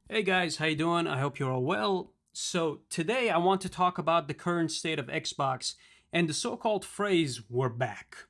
Hey guys, how you doing? I hope you're all well. So today I want to talk about the current state of Xbox and the so-called phrase "we're back."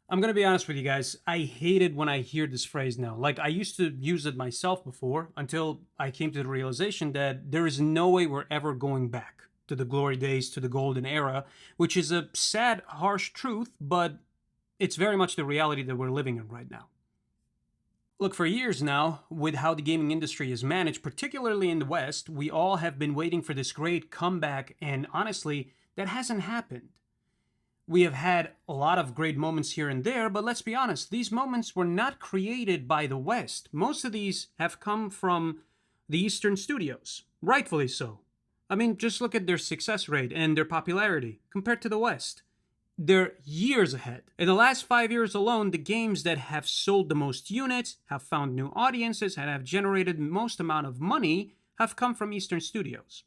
I'm gonna be honest with you guys. I hate it when I hear this phrase now. Like I used to use it myself before until I came to the realization that there is no way we're ever going back to the glory days, to the golden era, which is a sad, harsh truth, but it's very much the reality that we're living in right now. Look, for years now, with how the gaming industry is managed, particularly in the West, we all have been waiting for this great comeback, and honestly, that hasn't happened. We have had a lot of great moments here and there, but let's be honest, these moments were not created by the West. Most of these have come from the Eastern studios, rightfully so. I mean, just look at their success rate and their popularity compared to the West. They're years ahead. In the last 5 years alone, the games that have sold the most units, have found new audiences, and have generated the most amount of money have come from Eastern studios.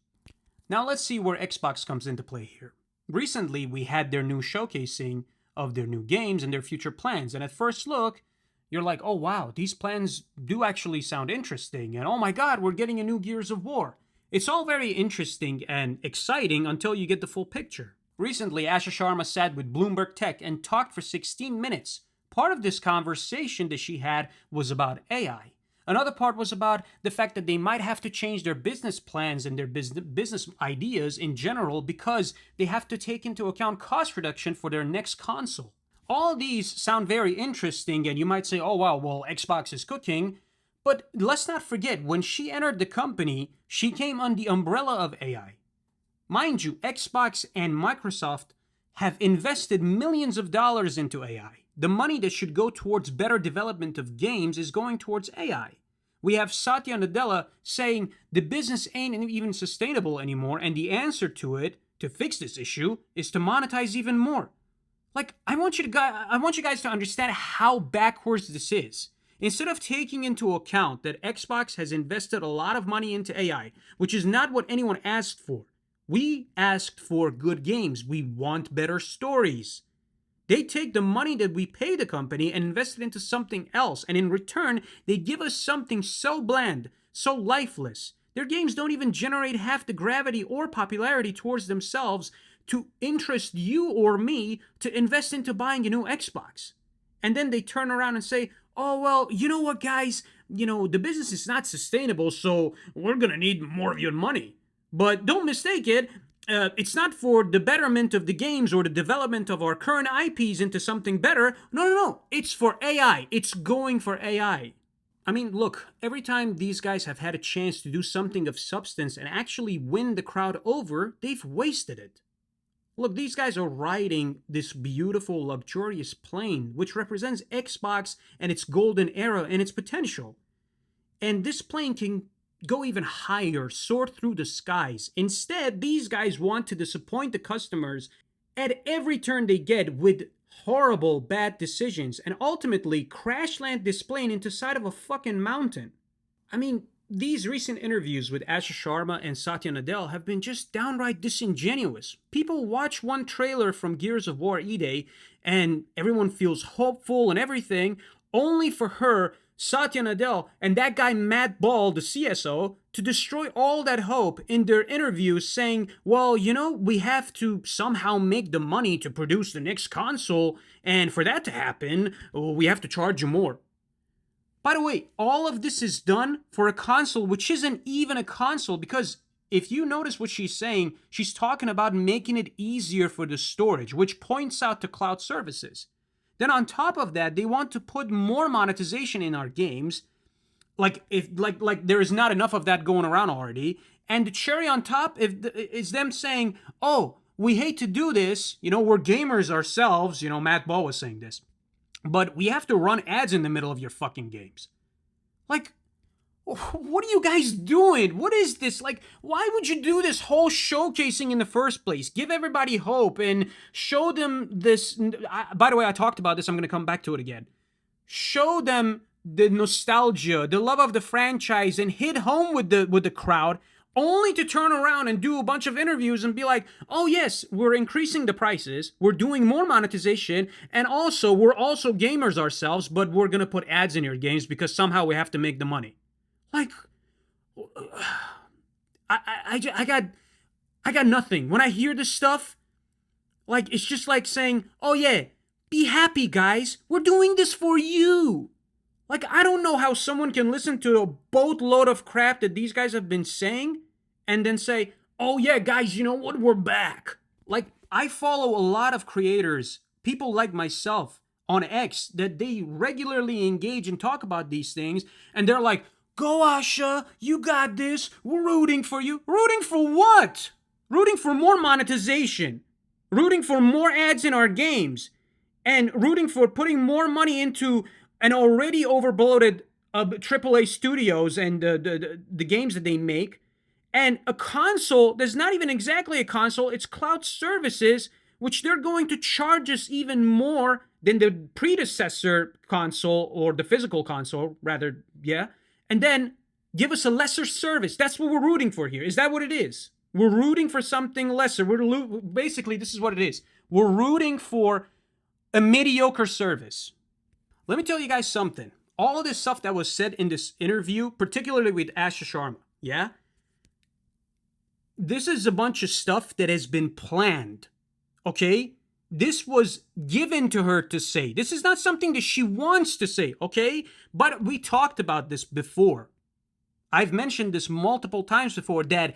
Now let's see where Xbox comes into play here. Recently, we had their new showcasing of their new games and their future plans, and at first look, you're like, oh wow, these plans do actually sound interesting, and oh my god, we're getting a new Gears of War. It's all very interesting and exciting until you get the full picture. Recently, Asha Sharma sat with Bloomberg Tech and talked for 16 minutes. Part of this conversation that she had was about AI. Another part was about the fact that they might have to change their business plans and their business ideas in general because they have to take into account cost reduction for their next console. All these sound very interesting, and you might say, oh, wow, well, Xbox is cooking. But let's not forget, when she entered the company, she came under the umbrella of AI. Mind you, Xbox and Microsoft have invested millions of dollars into AI. The money that should go towards better development of games is going towards AI. We have Satya Nadella saying the business ain't even sustainable anymore, and the answer to it, to fix this issue, is to monetize even more. Like, I want you guys to understand how backwards this is. Instead of taking into account that Xbox has invested a lot of money into AI, which is not what anyone asked for. We asked for good games. We want better stories. They take the money that we pay the company and invest it into something else, and in return, they give us something so bland, so lifeless. Their games don't even generate half the gravity or popularity towards themselves to interest you or me to invest into buying a new Xbox. And then they turn around and say, oh, well, you know what, guys? The business is not sustainable, so we're going to need more of your money. But don't mistake it, it's not for the betterment of the games or the development of our current IPs into something better. No, no, no. It's for AI. It's going for AI. I mean, look, every time these guys have had a chance to do something of substance and actually win the crowd over, they've wasted it. Look, these guys are riding this beautiful, luxurious plane, which represents Xbox and its golden era and its potential. And this plane can go even higher, soar through the skies. Instead, these guys want to disappoint the customers at every turn they get with horrible, bad decisions and ultimately crash land this plane into side of a fucking mountain. I mean, these recent interviews with Asha Sharma and Satya Nadella have been just downright disingenuous. People watch one trailer from Gears of War E-Day and everyone feels hopeful and everything, only for her, Satya Nadella, and that guy Matt Ball, the CSO, to destroy all that hope in their interviews saying, well, we have to somehow make the money to produce the next console, and for that to happen, we have to charge you more. By the way, all of this is done for a console which isn't even a console, because if you notice what she's saying, she's talking about making it easier for the storage, which points out to cloud services. Then on top of that, they want to put more monetization in our games, like if like there is not enough of that going around already. And the cherry on top is them saying, "Oh, we hate to do this. We're gamers ourselves." Matt Ball was saying this, but we have to run ads in the middle of your fucking games. Like, what are you guys doing? What is this? Like, why would you do this whole showcasing in the first place? Give everybody hope and show them this. By the way, I talked about this. I'm going to come back to it again. Show them the nostalgia, the love of the franchise, and hit home with the crowd, only to turn around and do a bunch of interviews and be like, oh yes, we're increasing the prices, we're doing more monetization, and also we're also gamers ourselves, but we're going to put ads in your games because somehow we have to make the money. Like, I got nothing. When I hear this stuff, like, it's just like saying, oh yeah, be happy, guys. We're doing this for you. Like, I don't know how someone can listen to a boatload of crap that these guys have been saying and then say, oh yeah, guys, you know what? We're back. Like, I follow a lot of creators, people like myself on X, that they regularly engage and talk about these things, and they're like, go Asha, you got this, we're rooting for you. Rooting for what? Rooting for more monetization, rooting for more ads in our games, and rooting for putting more money into an already overbloated AAA studios and the games that they make, and a console that's not even exactly a console, it's cloud services, which they're going to charge us even more than the predecessor console, or the physical console, rather, yeah, and then give us a lesser service. That's what we're rooting for here. Is that what it is? We're rooting for something lesser. Basically, this is what it is. We're rooting for a mediocre service. Let me tell you guys something. All of this stuff that was said in this interview, particularly with Asha Sharma, yeah? This is a bunch of stuff that has been planned, okay? This was given to her to say. This is not something that she wants to say, okay? But we talked about this before. I've mentioned this multiple times before, that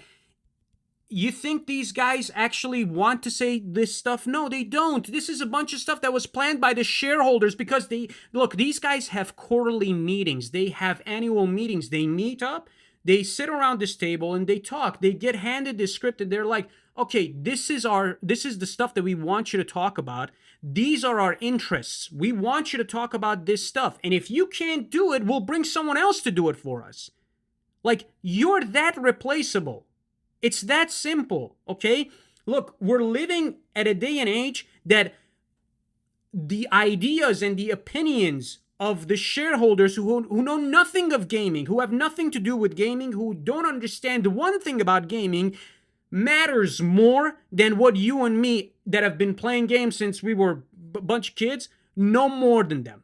you think these guys actually want to say this stuff? No, they don't. This is a bunch of stuff that was planned by the shareholders, because these guys have quarterly meetings. They have annual meetings. They meet up, they sit around this table and they talk. They get handed this script and they're like, okay, this is the stuff that we want you to talk about. These are our interests. We want you to talk about this stuff. And if you can't do it, we'll bring someone else to do it for us. Like, you're that replaceable. It's that simple, okay? Look, we're living at a day and age that the ideas and the opinions of the shareholders who know nothing of gaming, who have nothing to do with gaming, who don't understand one thing about gaming, matters more than what you and me, that have been playing games since we were a bunch of kids, know more than them.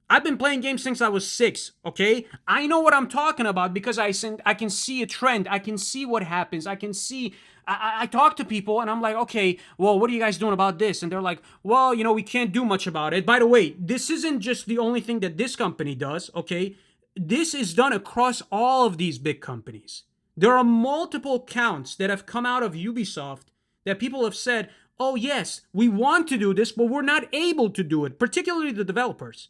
I've been playing games since I was 6, okay? I know what I'm talking about because I can see a trend. I can see what happens. I can see... I talk to people and I'm like, okay, well, what are you guys doing about this? And they're like, well, we can't do much about it. By the way, this isn't just the only thing that this company does, okay? This is done across all of these big companies. There are multiple counts that have come out of Ubisoft that people have said, oh, yes, we want to do this, but we're not able to do it, particularly the developers.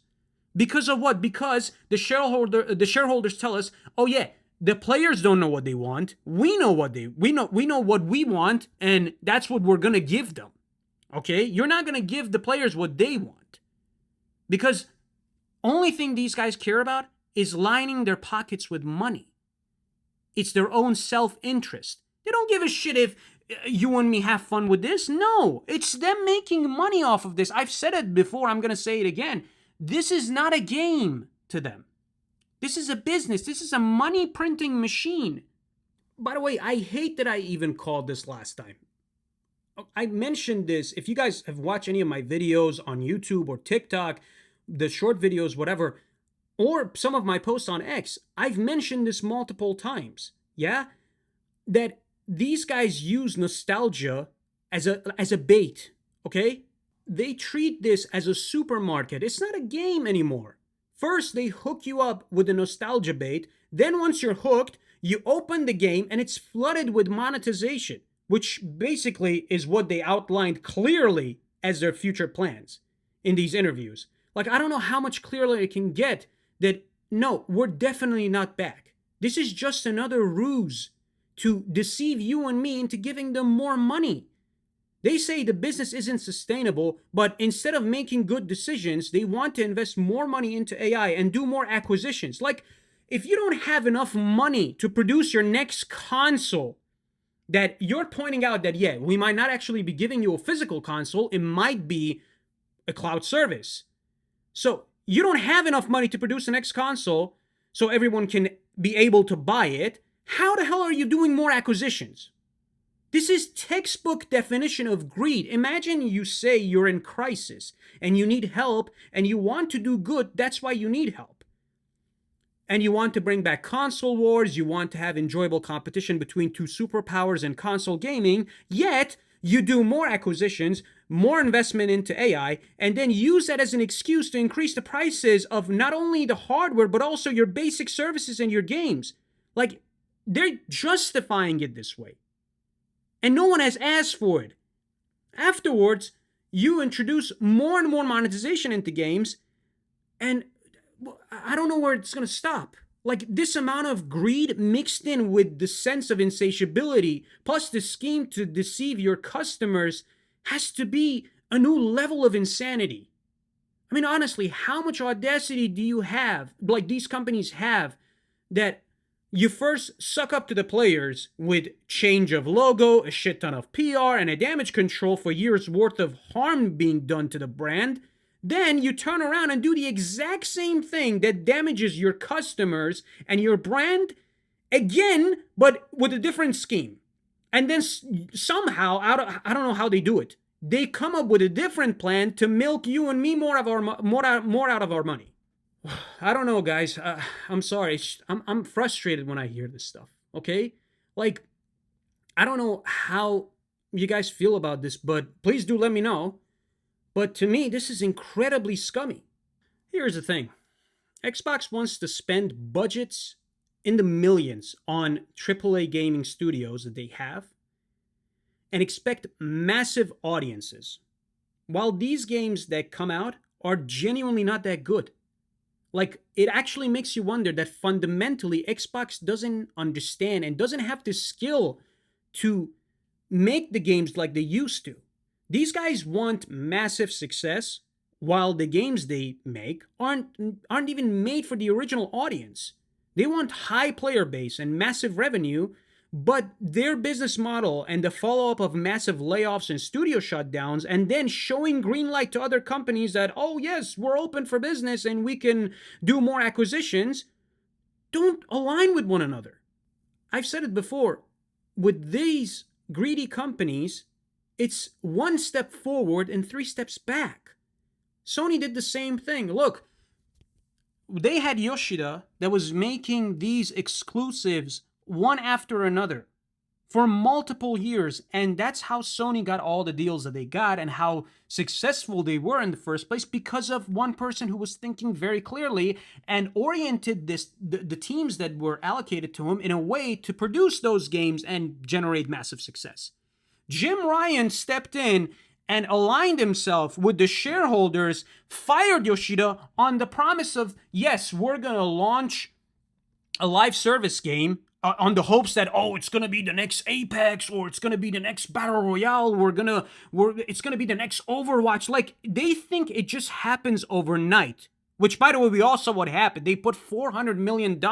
Because of what? Because the shareholders tell us, oh yeah, the players don't know what they want. We know what we know what we want, and that's what we're gonna give them. Okay? You're not gonna give the players what they want. Because only thing these guys care about is lining their pockets with money. It's their own self-interest. They don't give a shit if you and me have fun with this. No, it's them making money off of this. I've said it before, I'm gonna say it again. This is not a game to them. This is a business. This is a money printing machine. By the way, I hate that I even called this last time. I mentioned this. If you guys have watched any of my videos on YouTube or TikTok, the short videos, whatever, or some of my posts on X, I've mentioned this multiple times. Yeah? That these guys use nostalgia as a bait, okay? They treat this as a supermarket. It's not a game anymore. First, they hook you up with a nostalgia bait. Then once you're hooked, you open the game and it's flooded with monetization, which basically is what they outlined clearly as their future plans in these interviews. Like, I don't know how much clearer it can get that, no, we're definitely not back. This is just another ruse to deceive you and me into giving them more money. They say the business isn't sustainable, but instead of making good decisions, they want to invest more money into AI and do more acquisitions. Like, if you don't have enough money to produce your next console, that you're pointing out that, yeah, we might not actually be giving you a physical console, it might be a cloud service. So you don't have enough money to produce the next console so everyone can be able to buy it. How the hell are you doing more acquisitions? This is textbook definition of greed. Imagine you say you're in crisis and you need help and you want to do good. That's why you need help. and you want to bring back console wars, you want to have enjoyable competition between two superpowers in console gaming, yet you do more acquisitions, more investment into AI, and then use that as an excuse to increase the prices of not only the hardware, but also your basic services and your games. Like, they're justifying it this way. And no one has asked for it. Afterwards, you introduce more and more monetization into games, and I don't know where it's going to stop. Like, this amount of greed mixed in with the sense of insatiability, plus the scheme to deceive your customers, has to be a new level of insanity. I mean, honestly, how much audacity do you have, like these companies have, that you first suck up to the players with change of logo, a shit ton of PR, and a damage control for years worth of harm being done to the brand? Then you turn around and do the exact same thing that damages your customers and your brand again, but with a different scheme. And then somehow, I don't know how they do it, they come up with a different plan to milk you and me more out of our money. I don't know, guys. I'm sorry. I'm frustrated when I hear this stuff. Okay, like, I don't know how you guys feel about this, but please do let me know. But to me, this is incredibly scummy. Here's the thing. Xbox wants to spend budgets in the millions on AAA gaming studios that they have and expect massive audiences, while these games that come out are genuinely not that good. Like, it actually makes you wonder that fundamentally Xbox doesn't understand and doesn't have the skill to make the games like they used to. These guys want massive success, while the games they make aren't even made for the original audience. They want high player base and massive revenue, but their business model and the follow-up of massive layoffs and studio shutdowns, and then showing green light to other companies that, oh yes, we're open for business and we can do more acquisitions, don't align with one another. I've said it before, with these greedy companies, it's one step forward and 3 steps back. Sony did the same thing. Look, they had Yoshida that was making these exclusives one after another for multiple years, and that's how Sony got all the deals that they got and how successful they were in the first place, because of one person who was thinking very clearly and oriented the teams that were allocated to him in a way to produce those games and generate massive success. Jim Ryan stepped in and aligned himself with the shareholders, fired Yoshida on the promise of, yes, we're going to launch a live service game on the hopes that, oh, it's going to be the next Apex, or it's going to be the next Battle Royale, it's going to be the next Overwatch. Like, they think it just happens overnight. Which, by the way, we all saw what happened. They put $400 million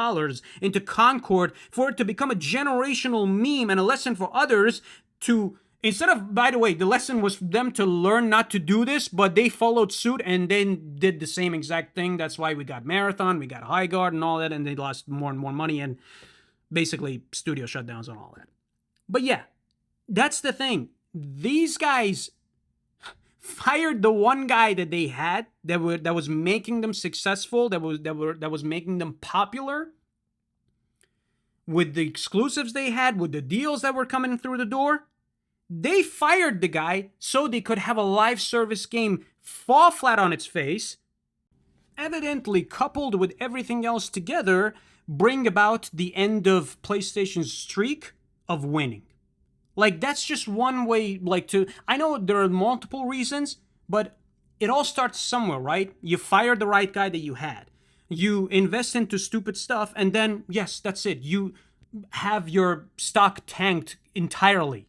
into Concord for it to become a generational meme and a lesson for others to... Instead of, by the way, the lesson was for them to learn not to do this, but they followed suit and then did the same exact thing. That's why we got Marathon, we got High Guard and all that, and they lost more and more money and basically studio shutdowns and all that. But yeah, that's the thing. These guys fired the one guy that they had that was making them successful, that was making them popular with the exclusives they had, with the deals that were coming through the door. They fired the guy so they could have a live service game fall flat on its face, evidently coupled with everything else together, bring about the end of PlayStation's streak of winning. Like, that's just one way, like, to... I know there are multiple reasons, but it all starts somewhere, right? You fired the right guy that you had. You invest into stupid stuff, and then, yes, that's it. You have your stock tanked entirely.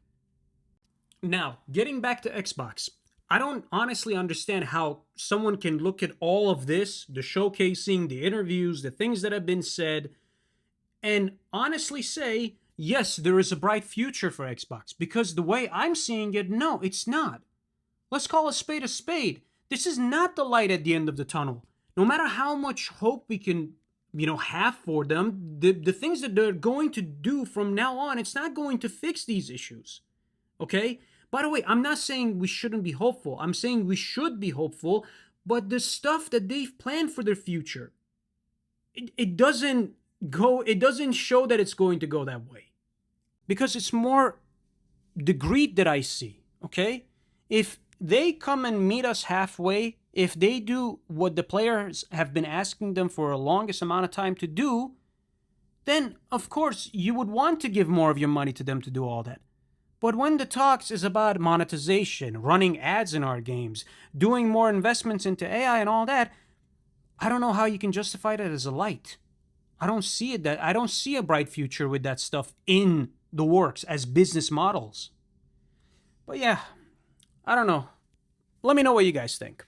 Now, getting back to Xbox, I don't honestly understand how someone can look at all of this, the showcasing, the interviews, the things that have been said, and honestly say, yes, there is a bright future for Xbox. Because the way I'm seeing it, no, it's not. Let's call a spade a spade. This is not the light at the end of the tunnel. No matter how much hope we can, have for them, the things that they're going to do from now on, it's not going to fix these issues. Okay? By the way, I'm not saying we shouldn't be hopeful. I'm saying we should be hopeful, but the stuff that they've planned for their future, it doesn't it doesn't show that it's going to go that way. Because it's more the greed that I see, okay? If they come and meet us halfway, if they do what the players have been asking them for the longest amount of time to do, then of course you would want to give more of your money to them to do all that. But when the talks is about monetization, running ads in our games, doing more investments into AI and all that, I don't know how you can justify that as a light. I don't see it that I don't see a bright future with that stuff in the works as business models. But yeah, I don't know. Let me know what you guys think.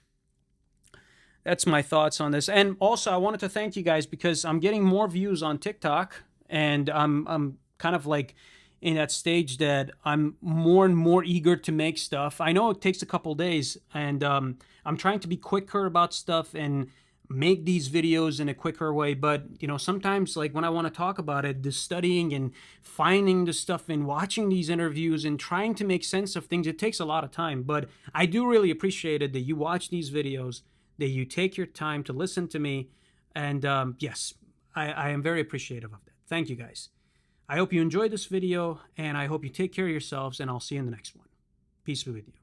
That's my thoughts on this. And also, I wanted to thank you guys because I'm getting more views on TikTok, and I'm kind of like in that stage that I'm more and more eager to make stuff. I know it takes a couple days, and I'm trying to be quicker about stuff and make these videos in a quicker way. But you know, sometimes like when I want to talk about it, the studying and finding the stuff and watching these interviews and trying to make sense of things, it takes a lot of time. But I do really appreciate it that you watch these videos, that you take your time to listen to me, and yes, I am very appreciative of that. Thank you guys. I hope you enjoyed this video, and I hope you take care of yourselves, and I'll see you in the next one. Peace be with you.